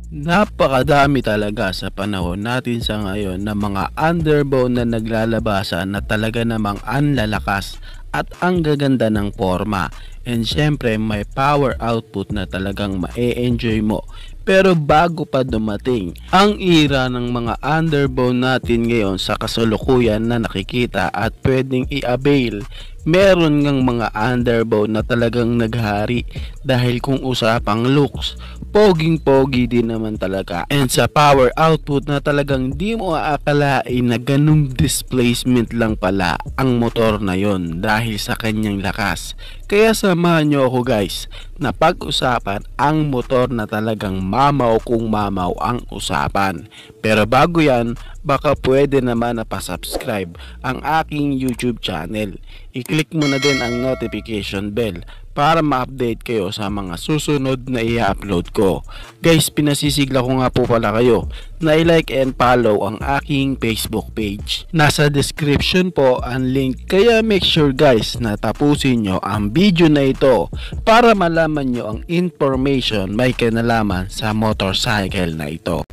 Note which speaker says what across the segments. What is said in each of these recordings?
Speaker 1: Napakadami talaga sa panahon natin sa ngayon na mga underbone na naglalabasan na talaga namang anlalakas at ang gaganda ng forma. And syempre may power output na talagang ma-enjoy mo. Pero bago pa dumating ang era ng mga underbone natin ngayon sa kasalukuyan na nakikita at pwedeng i-avail, meron ngang mga underbone na talagang naghari dahil kung usapang looks, poging-pogi din naman talaga. And sa power output na talagang di mo aakalain na ganung displacement lang pala ang motor na yon dahil sa kanyang lakas. Kaya samahan nyo ako guys na pag-usapan ang motor na talagang mamaw kung mamaw ang usapan. Pero bago yan, baka pwede naman na pa-subscribe ang aking YouTube channel. I-click mo na din ang notification bell para ma-update kayo sa mga susunod na i-upload ko. Guys, pinasisigla ko nga po pala kayo na i-like and follow ang aking Facebook page. Nasa description po ang link, kaya make sure guys na tapusin nyo ang video na ito para malaman nyo ang information may kinalaman sa motorcycle na ito.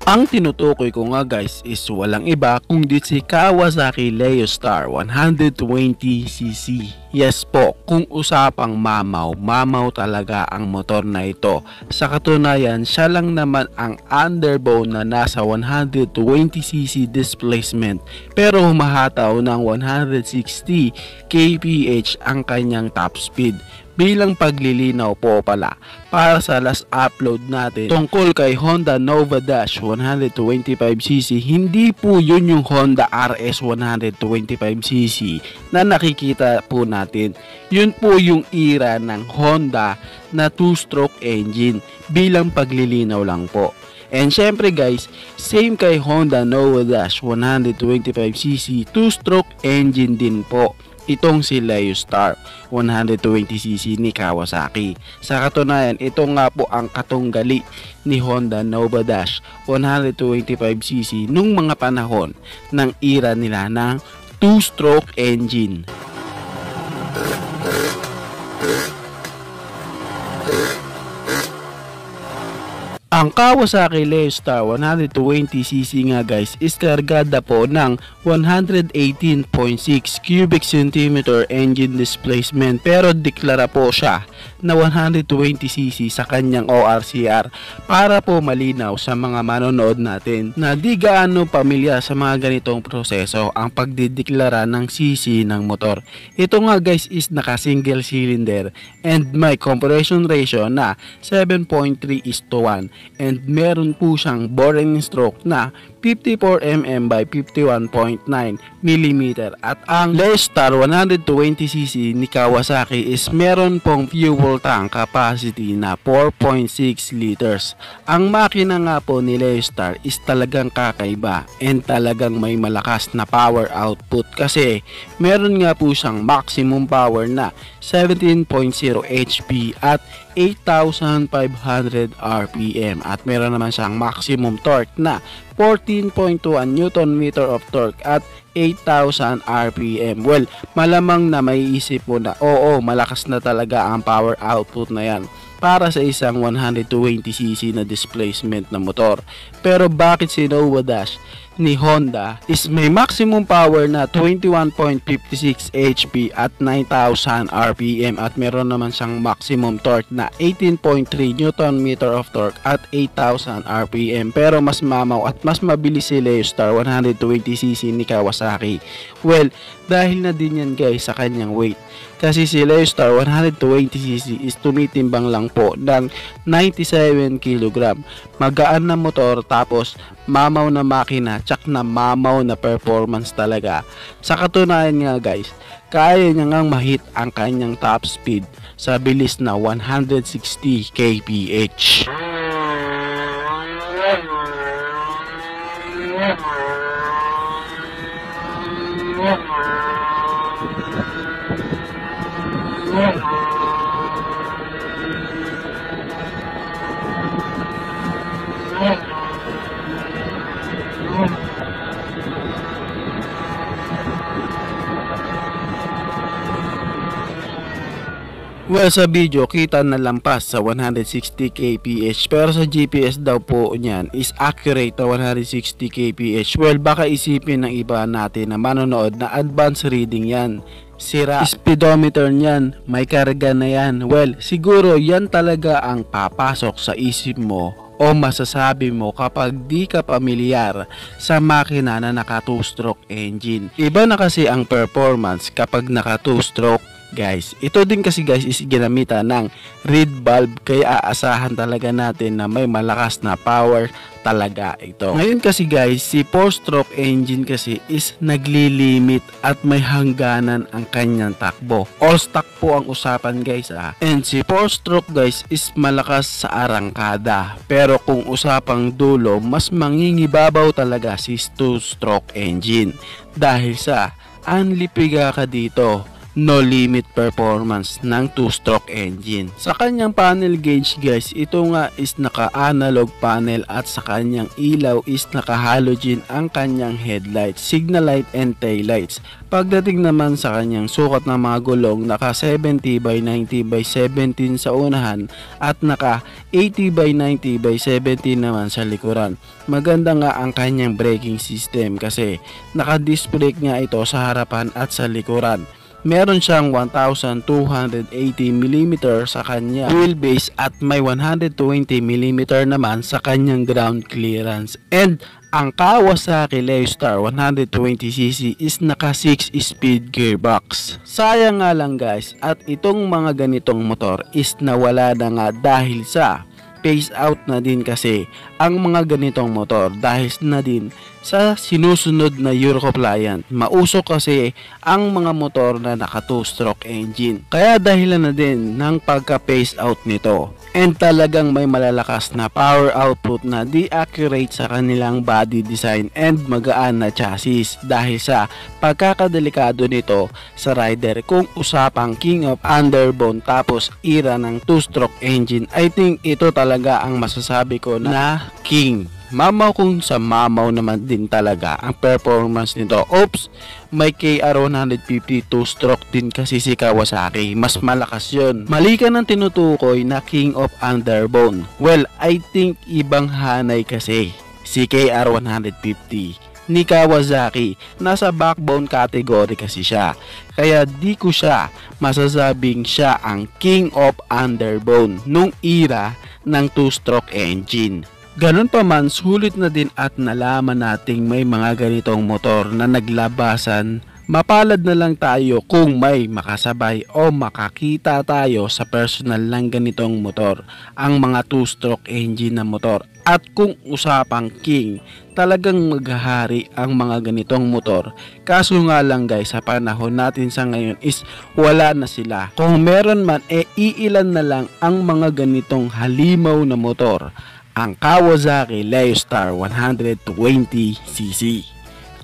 Speaker 1: Ang tinutukoy ko nga guys is walang iba kundi si Kawasaki Leostar 120cc. Yes po, kung usapang mamaw, mamaw talaga ang motor na ito. Sa katunayan, siya lang naman ang underbone na nasa 120cc displacement pero humahataw ng 160 kph ang kanyang top speed. Bilang paglilinaw po pala para sa last upload natin tungkol kay Honda Nova Dash 125cc, hindi po yun yung Honda RS 125cc na nakikita po natin. Yun po yung era ng Honda na 2-stroke engine, bilang paglilinaw lang po. And syempre guys, same kay Honda Nova Dash 125cc, 2-stroke engine din po itong si Leostar 120cc ni Kawasaki. Sa katunayan, ito nga po ang katunggali ni Honda Nova Dash 125cc nung mga panahon ng era nila ng 2-stroke engine. Ang Kawasaki Leostar 120cc nga guys is kargada po ng 118.6 cubic centimeter engine displacement, pero deklara po siya na 120cc sa kanyang ORCR para po malinaw sa mga manonood natin na di gaano pamilyar sa mga ganitong proseso ang pagdideklara ng cc ng motor. Ito nga guys is naka single cylinder and may compression ratio na 7.3:1 and meron po siyang boring stroke na 54mm by 51.9mm at ang Leostar 120cc ni Kawasaki is meron pong fuel tank capacity na 4.6 liters. Ang makina nga po ni Leostar is talagang kakaiba and talagang may malakas na power output kasi meron nga po siyang maximum power na 17.0 HP at 8,500 RPM at meron naman siyang maximum torque na 14.1 Nm of torque at 8,000 RPM. Well, malamang na may isip mo na oo, malakas na talaga ang power output na yan para sa isang 120cc na displacement na motor. Pero bakit si Nova Dash ni Honda is may maximum power na 21.56 HP at 9,000 RPM at meron naman siyang maximum torque na 18.3 Nm of torque at 8,000 RPM, pero mas mamaw at mas mabilis si Leostar 120cc ni Kawasaki. Well, dahil na din yan guys sa kanyang weight. Kasi si Leostar 120cc is tumitimbang lang po ng 97 kg. Magaan na motor tapos mamaw na makina, tsak na mamaw na performance talaga. Sa katunayan nga guys, kaya niya ngang mahit ang kanyang top speed sa bilis na 160 kph. Well, sa video kita na lampas sa 160 kph, pero sa GPS daw po niyan is accurate na 160 kph. Well, baka isipin ng iba natin na manonood na advanced reading yan, sira speedometer niyan, may karga na yan. Well, siguro yan talaga ang papasok sa isip mo o masasabi mo kapag di ka pamilyar sa makina na naka 2-stroke engine. Iba na kasi ang performance kapag naka 2-stroke guys. Ito din kasi guys is ginamitan ng reed valve, kaya aasahan talaga natin na may malakas na power talaga ito. Ngayon kasi guys, si 4-stroke engine kasi is naglilimit at may hangganan ang kanyang takbo. All stock po ang usapan guys And si 4-stroke guys is malakas sa arangkada, pero kung usapang dulo, mas mangingibabaw talaga si 2-stroke engine dahil sa anlipiga ka dito, no limit performance ng 2-stroke engine. Sa kanyang panel gauge guys, ito nga is naka-analog panel at sa kanyang ilaw is naka-halogen ang kanyang headlights, signal light and tail lights. Pagdating naman sa kanyang sukat ng mga gulong, naka 70/90/17 sa unahan at naka 80/90/17 naman sa likuran. Maganda nga ang kanyang braking system kasi naka-disc brake nga ito sa harapan at sa likuran. Meron siyang 1,280mm sa kanya wheelbase at may 120mm naman sa kanyang ground clearance. And ang Kawasaki Leostar 120cc is naka 6-speed gearbox. Sayang nga lang guys, at itong mga ganitong motor is nawala na nga dahil sa phase out na din kasi ang mga ganitong motor dahil na din sa sinusunod na Euro compliant. Mausok kasi ang mga motor na naka 2-stroke engine, kaya dahilan na din ng pagka phase out nito. And talagang may malalakas na power output na di accurate sa kanilang body design and magaan na chassis dahil sa pagkakadelikado nito sa rider. Kung usapang king of underbone tapos era ng 2-stroke engine, I think ito talaga ang masasabi ko na king. Mamaw kung sa mamaw naman din talaga ang performance nito. Oops, may KR150 2-stroke din kasi si Kawasaki, mas malakas yun. Mali ka ng tinutukoy na king of underbone. Well, I think ibang hanay kasi si KR150 ni Kawasaki, nasa backbone category kasi siya, kaya di ko siya masasabing siya ang king of underbone nung era ng 2-stroke engine. Ganun pa man, sulit na din at nalaman nating may mga ganitong motor na naglabasan. Mapalad na lang tayo kung may makasabay o makakita tayo sa personal ng ganitong motor, ang mga 2-stroke engine na motor. At kung usapang king, talagang maghahari ang mga ganitong motor. Kaso nga lang guys, sa panahon natin sa ngayon is wala na sila. Kung meron man, iilan na lang ang mga ganitong halimaw na motor. Ang Kawasaki Leostar 120cc.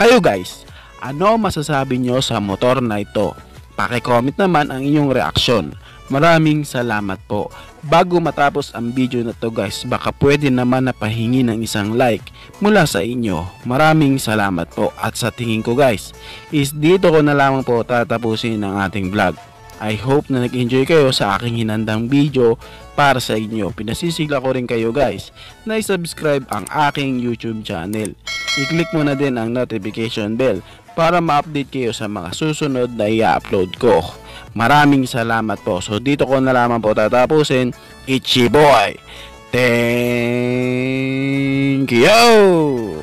Speaker 1: Kayo guys, ano masasabi nyo sa motor na ito? Paki-comment naman ang inyong reaksyon. Maraming salamat po. Bago matapos ang video na to guys, baka pwede naman na pahingi ng isang like mula sa inyo. Maraming salamat po. At sa tingin ko guys, is dito ko na lamang po tatapusin ang ating vlog. I hope na nag-enjoy kayo sa aking hinandang video para sa inyo. Pinasisigla ko rin kayo guys na i-subscribe ang aking YouTube channel. i-click mo na din ang notification bell para ma-update kayo sa mga susunod na i-upload ko. Maraming salamat po. So dito ko na lamang po tatapusin. Ichi boy. Thank you!